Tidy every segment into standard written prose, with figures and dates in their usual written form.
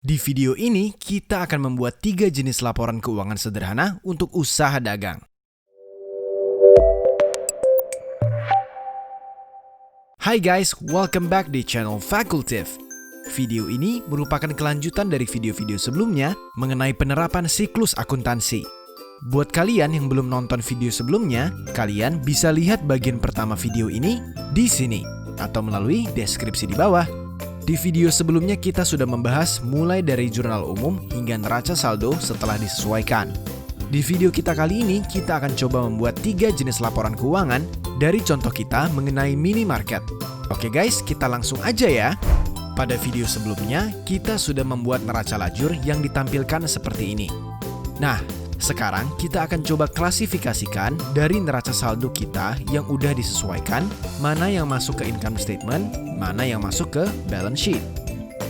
Di video ini, kita akan membuat 3 jenis laporan keuangan sederhana untuk usaha dagang. Hai guys, welcome back di channel Fakultif. Video ini merupakan kelanjutan dari video-video sebelumnya mengenai penerapan siklus akuntansi. Buat kalian yang belum nonton video sebelumnya, kalian bisa lihat bagian pertama video ini di sini atau melalui deskripsi di bawah. Di video sebelumnya kita sudah membahas mulai dari jurnal umum hingga neraca saldo setelah disesuaikan. Di video kita kali ini, kita akan coba membuat 3 jenis laporan keuangan dari contoh kita mengenai minimarket. Oke guys, kita langsung aja ya. Pada video sebelumnya, kita sudah membuat neraca lajur yang ditampilkan seperti ini. Nah, sekarang kita akan coba klasifikasikan dari neraca saldo kita yang udah disesuaikan, mana yang masuk ke income statement, mana yang masuk ke balance sheet.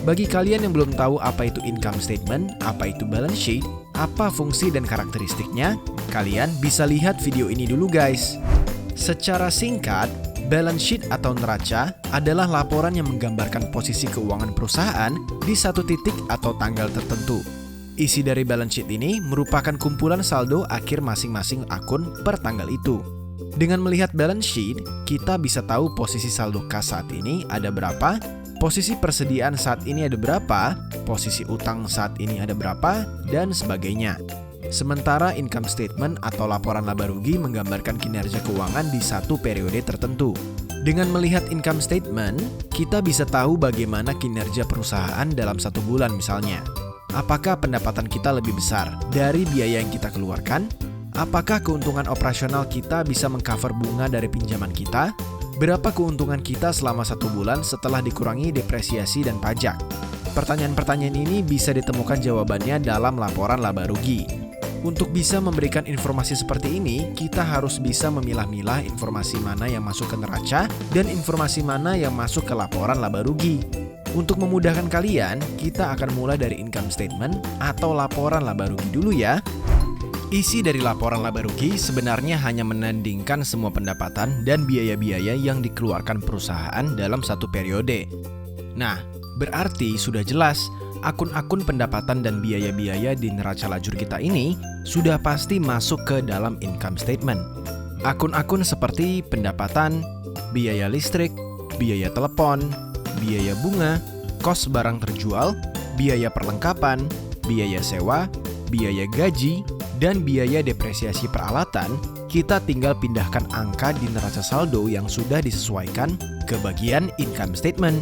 Bagi kalian yang belum tahu apa itu income statement, apa itu balance sheet, apa fungsi dan karakteristiknya, kalian bisa lihat video ini dulu guys. Secara singkat, balance sheet atau neraca adalah laporan yang menggambarkan posisi keuangan perusahaan di satu titik atau tanggal tertentu. Isi dari balance sheet ini merupakan kumpulan saldo akhir masing-masing akun per tanggal itu. Dengan melihat balance sheet, kita bisa tahu posisi saldo kas saat ini ada berapa, posisi persediaan saat ini ada berapa, posisi utang saat ini ada berapa, dan sebagainya. Sementara income statement atau laporan laba rugi menggambarkan kinerja keuangan di satu periode tertentu. Dengan melihat income statement, kita bisa tahu bagaimana kinerja perusahaan dalam satu bulan misalnya. Apakah pendapatan kita lebih besar dari biaya yang kita keluarkan? Apakah keuntungan operasional kita bisa mengcover bunga dari pinjaman kita? Berapa keuntungan kita selama 1 bulan setelah dikurangi depresiasi dan pajak? Pertanyaan-pertanyaan ini bisa ditemukan jawabannya dalam laporan laba rugi. Untuk bisa memberikan informasi seperti ini, kita harus bisa memilah-milah informasi mana yang masuk ke neraca dan informasi mana yang masuk ke laporan laba rugi. Untuk memudahkan kalian, kita akan mulai dari income statement atau laporan laba rugi dulu ya. Isi dari laporan laba rugi sebenarnya hanya menandingkan semua pendapatan dan biaya-biaya yang dikeluarkan perusahaan dalam satu periode. Nah, berarti sudah jelas akun-akun pendapatan dan biaya-biaya di neraca lajur kita ini sudah pasti masuk ke dalam income statement. Akun-akun seperti pendapatan, biaya listrik, biaya telepon, biaya bunga, kos barang terjual, biaya perlengkapan, biaya sewa, biaya gaji, dan biaya depresiasi peralatan, kita tinggal pindahkan angka di neraca saldo yang sudah disesuaikan ke bagian income statement.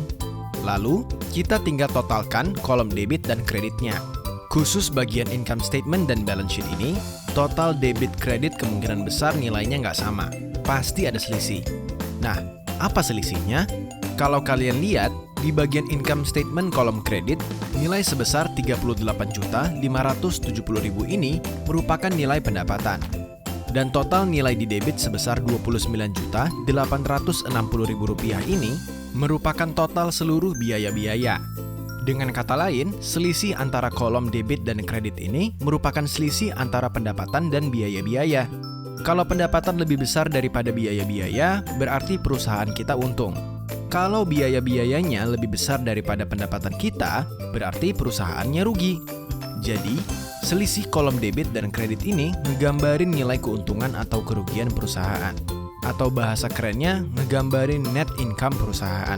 Lalu, kita tinggal totalkan kolom debit dan kreditnya. Khusus bagian income statement dan balance sheet ini, total debit kredit kemungkinan besar nilainya nggak sama. Pasti ada selisih. Nah, apa selisihnya? Kalau kalian lihat, di bagian income statement kolom kredit, nilai sebesar 38.570.000 ini merupakan nilai pendapatan. Dan total nilai di debit sebesar 29.860.000 rupiah ini merupakan total seluruh biaya-biaya. Dengan kata lain, selisih antara kolom debit dan kredit ini merupakan selisih antara pendapatan dan biaya-biaya. Kalau pendapatan lebih besar daripada biaya-biaya, berarti perusahaan kita untung. Kalau biaya-biayanya lebih besar daripada pendapatan kita, berarti perusahaannya rugi. Jadi, selisih kolom debit dan kredit ini ngegambarin nilai keuntungan atau kerugian perusahaan. Atau bahasa kerennya, ngegambarin net income perusahaan.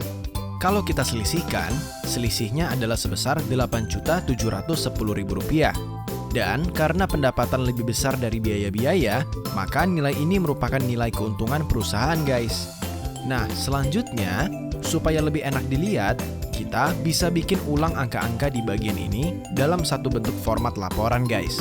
Kalau kita selisihkan, selisihnya adalah sebesar 8.710.000 rupiah. Dan karena pendapatan lebih besar dari biaya-biaya, maka nilai ini merupakan nilai keuntungan perusahaan guys. Nah, selanjutnya, supaya lebih enak dilihat, kita bisa bikin ulang angka-angka di bagian ini dalam satu bentuk format laporan guys.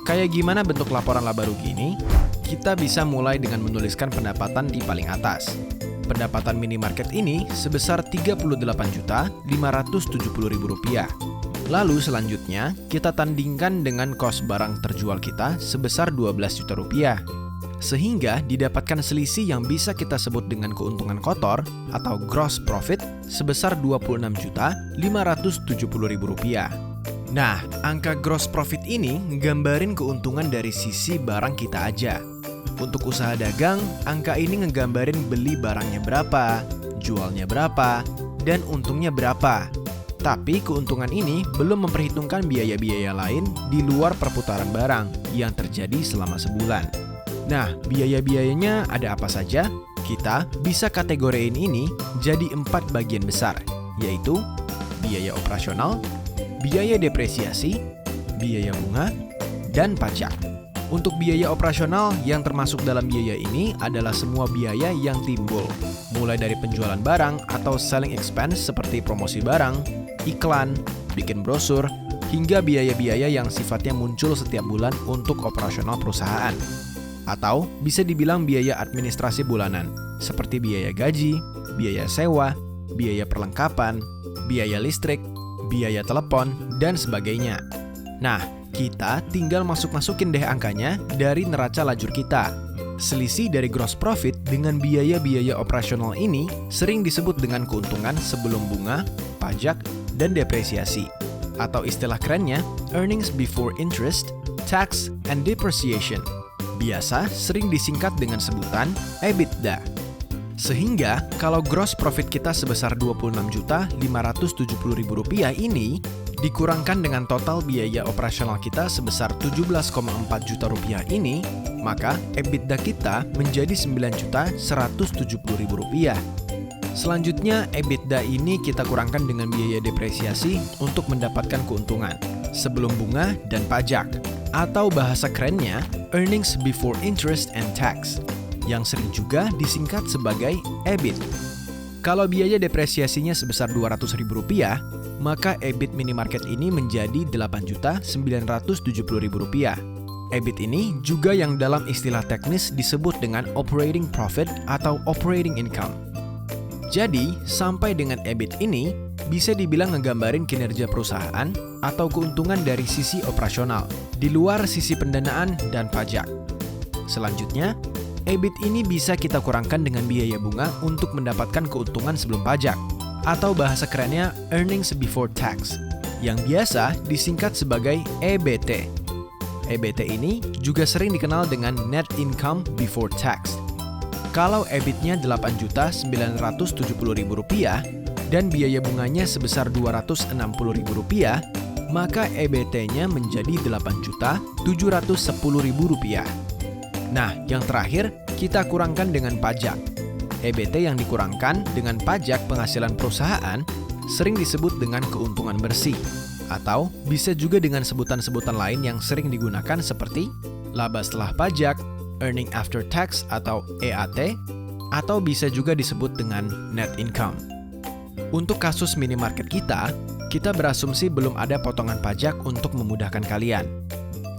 Kayak gimana bentuk laporan laba rugi ini? Kita bisa mulai dengan menuliskan pendapatan di paling atas. Pendapatan minimarket ini sebesar 38.570.000 rupiah. Lalu selanjutnya, kita tandingkan dengan kos barang terjual kita sebesar 12 juta rupiah. Sehingga didapatkan selisih yang bisa kita sebut dengan keuntungan kotor atau gross profit sebesar 26.570.000 rupiah. Nah, angka gross profit ini nggambarin keuntungan dari sisi barang kita aja. Untuk usaha dagang, angka ini ngegambarin beli barangnya berapa, jualnya berapa, dan untungnya berapa. Tapi keuntungan ini belum memperhitungkan biaya-biaya lain di luar perputaran barang yang terjadi selama sebulan. Nah, biaya-biayanya ada apa saja? Kita bisa kategoriin ini jadi 4 bagian besar, yaitu biaya operasional, biaya depresiasi, biaya bunga, dan pajak. Untuk biaya operasional yang termasuk dalam biaya ini adalah semua biaya yang timbul, mulai dari penjualan barang atau selling expense seperti promosi barang, iklan, bikin brosur, hingga biaya-biaya yang sifatnya muncul setiap bulan untuk operasional perusahaan. Atau bisa dibilang biaya administrasi bulanan, seperti biaya gaji, biaya sewa, biaya perlengkapan, biaya listrik, biaya telepon, dan sebagainya. Nah, kita tinggal masukin deh angkanya dari neraca lajur kita. Selisih dari gross profit dengan biaya-biaya operasional ini sering disebut dengan keuntungan sebelum bunga, pajak, dan depresiasi. Atau istilah kerennya, earnings before interest, tax, and depreciation. Biasa sering disingkat dengan sebutan EBITDA. Sehingga kalau gross profit kita sebesar Rp26.570.000 ini dikurangkan dengan total biaya operasional kita sebesar Rp17,4 juta ini, maka EBITDA kita menjadi Rp9.170.000. Selanjutnya, EBITDA ini kita kurangkan dengan biaya depresiasi untuk mendapatkan keuntungan sebelum bunga dan pajak, atau bahasa kerennya earnings before interest and tax, yang sering juga disingkat sebagai EBIT. Kalau biaya depresiasinya sebesar Rp200.000, maka EBIT minimarket ini menjadi Rp8.970.000. EBIT ini juga yang dalam istilah teknis disebut dengan operating profit atau operating income. Jadi, sampai dengan EBIT ini bisa dibilang ngegambarin kinerja perusahaan atau keuntungan dari sisi operasional, di luar sisi pendanaan dan pajak. Selanjutnya, EBIT ini bisa kita kurangkan dengan biaya bunga untuk mendapatkan keuntungan sebelum pajak, atau bahasa kerennya earnings before tax, yang biasa disingkat sebagai EBT. EBT ini juga sering dikenal dengan net income before tax. Kalau EBIT-nya Rp8.970.000 dan biaya bunganya sebesar Rp260.000, maka EBT-nya menjadi Rp8.710.000. Nah, yang terakhir, kita kurangkan dengan pajak. EBT yang dikurangkan dengan pajak penghasilan perusahaan sering disebut dengan keuntungan bersih, atau bisa juga dengan sebutan-sebutan lain yang sering digunakan seperti laba setelah pajak, earning after tax atau EAT, atau bisa juga disebut dengan net income. Untuk kasus minimarket kita berasumsi belum ada potongan pajak untuk memudahkan kalian.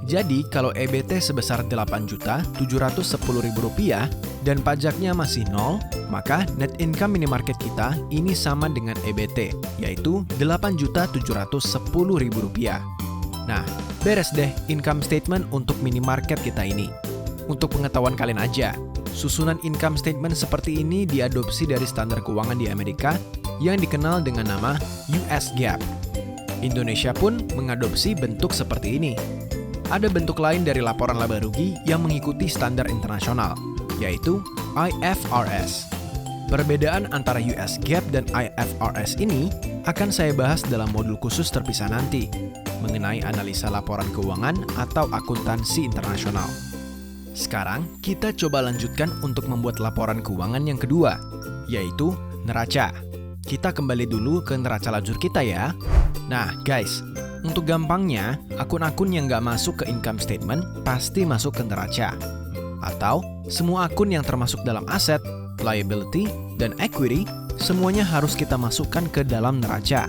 Jadi, kalau EBT sebesar Rp8.710.000 dan pajaknya masih 0, maka net income minimarket kita ini sama dengan EBT, yaitu Rp8.710.000. Nah, beres deh income statement untuk minimarket kita ini. Untuk pengetahuan kalian aja, susunan income statement seperti ini diadopsi dari standar keuangan di Amerika yang dikenal dengan nama US GAAP. Indonesia pun mengadopsi bentuk seperti ini. Ada bentuk lain dari laporan laba rugi yang mengikuti standar internasional, yaitu IFRS. Perbedaan antara US GAAP dan IFRS ini akan saya bahas dalam modul khusus terpisah nanti, mengenai analisa laporan keuangan atau akuntansi internasional. Sekarang, kita coba lanjutkan untuk membuat laporan keuangan yang kedua, yaitu neraca. Kita kembali dulu ke neraca lajur kita ya. Nah, guys, untuk gampangnya, akun-akun yang nggak masuk ke income statement pasti masuk ke neraca. Atau, semua akun yang termasuk dalam aset, liability, dan equity, semuanya harus kita masukkan ke dalam neraca.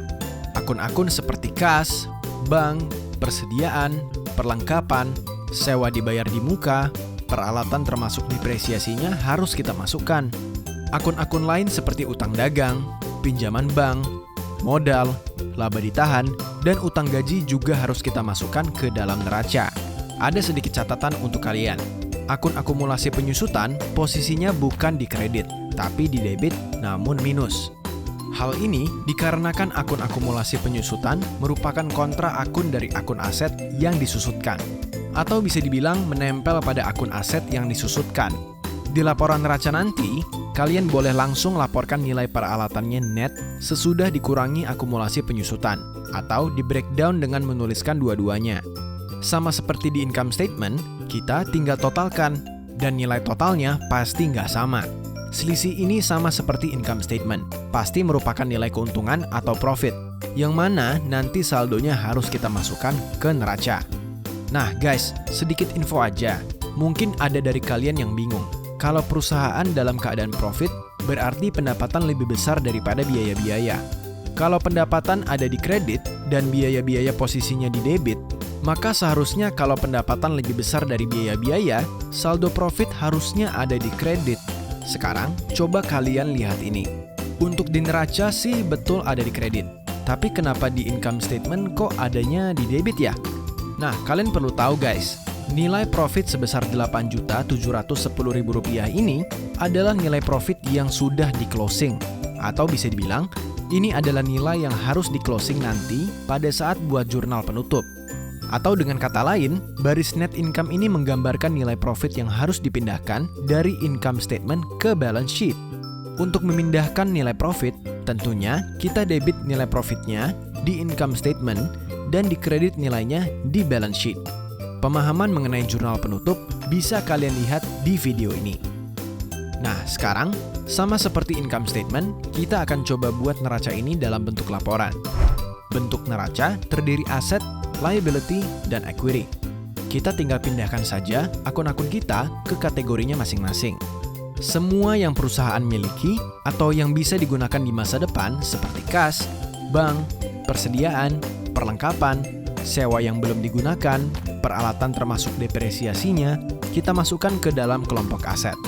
Akun-akun seperti kas, bank, persediaan, perlengkapan, sewa dibayar di muka, peralatan termasuk depresiasinya harus kita masukkan. Akun-akun lain seperti utang dagang, pinjaman bank, modal, laba ditahan, dan utang gaji juga harus kita masukkan ke dalam neraca. Ada sedikit catatan untuk kalian. Akun akumulasi penyusutan posisinya bukan di kredit, tapi di debit namun minus. Hal ini dikarenakan akun akumulasi penyusutan merupakan kontra akun dari akun aset yang disusutkan, atau bisa dibilang menempel pada akun aset yang disusutkan. Di laporan neraca nanti, kalian boleh langsung laporkan nilai peralatannya net sesudah dikurangi akumulasi penyusutan, atau di breakdown dengan menuliskan dua-duanya. Sama seperti di income statement, kita tinggal totalkan, dan nilai totalnya pasti nggak sama. Selisih ini sama seperti income statement, pasti merupakan nilai keuntungan atau profit, yang mana nanti saldonya harus kita masukkan ke neraca. Nah guys, sedikit info aja, mungkin ada dari kalian yang bingung. Kalau perusahaan dalam keadaan profit, berarti pendapatan lebih besar daripada biaya-biaya. Kalau pendapatan ada di kredit dan biaya-biaya posisinya di debit, maka seharusnya kalau pendapatan lebih besar dari biaya-biaya, saldo profit harusnya ada di kredit. Sekarang, coba kalian lihat ini. Untuk di neraca sih betul ada di kredit. Tapi kenapa di income statement kok adanya di debit ya? Nah, kalian perlu tahu guys, nilai profit sebesar Rp8.710.000 ini adalah nilai profit yang sudah di closing. Atau bisa dibilang, ini adalah nilai yang harus di closing nanti pada saat buat jurnal penutup. Atau dengan kata lain, baris net income ini menggambarkan nilai profit yang harus dipindahkan dari income statement ke balance sheet. Untuk memindahkan nilai profit, tentunya kita debit nilai profitnya di income statement dan dikredit nilainya di balance sheet. Pemahaman mengenai jurnal penutup bisa kalian lihat di video ini. Nah, sekarang sama seperti income statement, kita akan coba buat neraca ini dalam bentuk laporan. Bentuk neraca terdiri aset, liability, dan equity. Kita tinggal pindahkan saja akun-akun kita ke kategorinya masing-masing. Semua yang perusahaan miliki atau yang bisa digunakan di masa depan seperti kas, bank, persediaan, perlengkapan, sewa yang belum digunakan, peralatan termasuk depresiasinya, kita masukkan ke dalam kelompok aset.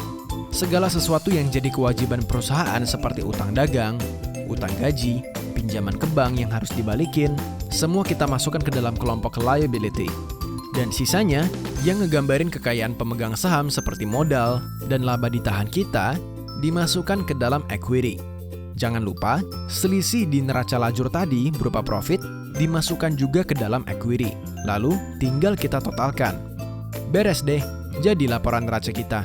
Segala sesuatu yang jadi kewajiban perusahaan seperti utang dagang, utang gaji, pinjaman ke bank yang harus dibalikin, semua kita masukkan ke dalam kelompok liability. Dan sisanya, yang ngegambarin kekayaan pemegang saham seperti modal dan laba ditahan kita, dimasukkan ke dalam equity. Jangan lupa, selisih di neraca lajur tadi berupa profit, dimasukkan juga ke dalam equity. Lalu, tinggal kita totalkan. Beres deh, jadi laporan neraca kita.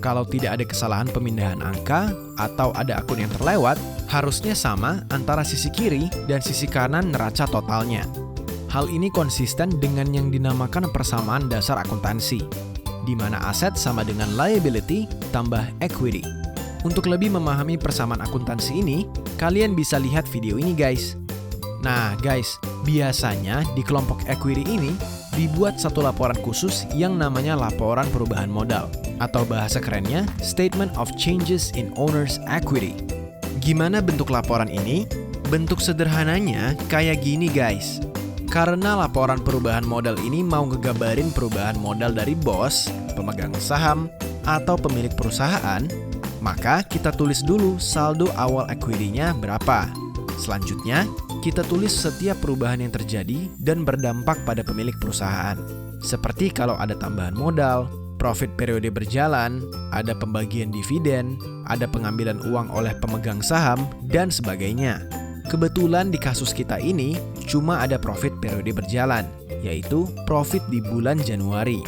Kalau tidak ada kesalahan pemindahan angka atau ada akun yang terlewat, harusnya sama antara sisi kiri dan sisi kanan neraca totalnya. Hal ini konsisten dengan yang dinamakan persamaan dasar akuntansi, di mana aset sama dengan liability tambah equity. Untuk lebih memahami persamaan akuntansi ini, kalian bisa lihat video ini guys. Nah guys, biasanya di kelompok equity ini dibuat satu laporan khusus yang namanya laporan perubahan modal, atau bahasa kerennya Statement of Changes in Owner's Equity. Gimana bentuk laporan ini? Bentuk sederhananya kayak gini guys. Karena laporan perubahan modal ini mau ngegambarin perubahan modal dari bos, pemegang saham, atau pemilik perusahaan, maka kita tulis dulu saldo awal equity-nya berapa. Selanjutnya, kita tulis setiap perubahan yang terjadi dan berdampak pada pemilik perusahaan. Seperti kalau ada tambahan modal, profit periode berjalan, ada pembagian dividen, ada pengambilan uang oleh pemegang saham, dan sebagainya. Kebetulan di kasus kita ini cuma ada profit periode berjalan, yaitu profit di bulan Januari.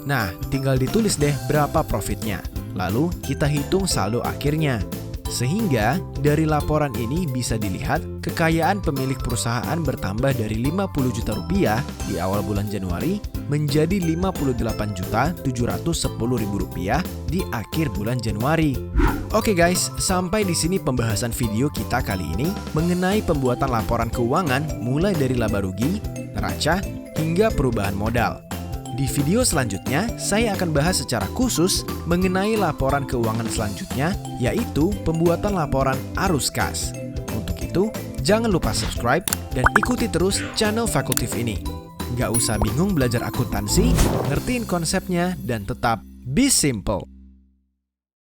Nah, tinggal ditulis deh berapa profitnya. Lalu kita hitung saldo akhirnya. Sehingga dari laporan ini bisa dilihat kekayaan pemilik perusahaan bertambah dari 50 juta rupiah di awal bulan Januari menjadi 58.710.000 rupiah di akhir bulan Januari. Oke guys, sampai di sini pembahasan video kita kali ini mengenai pembuatan laporan keuangan mulai dari laba rugi, neraca, hingga perubahan modal. Di video selanjutnya, saya akan bahas secara khusus mengenai laporan keuangan selanjutnya, yaitu pembuatan laporan arus kas. Untuk itu, jangan lupa subscribe dan ikuti terus channel Fakultif ini. Nggak usah bingung belajar akuntansi, ngertiin konsepnya, dan tetap be simple.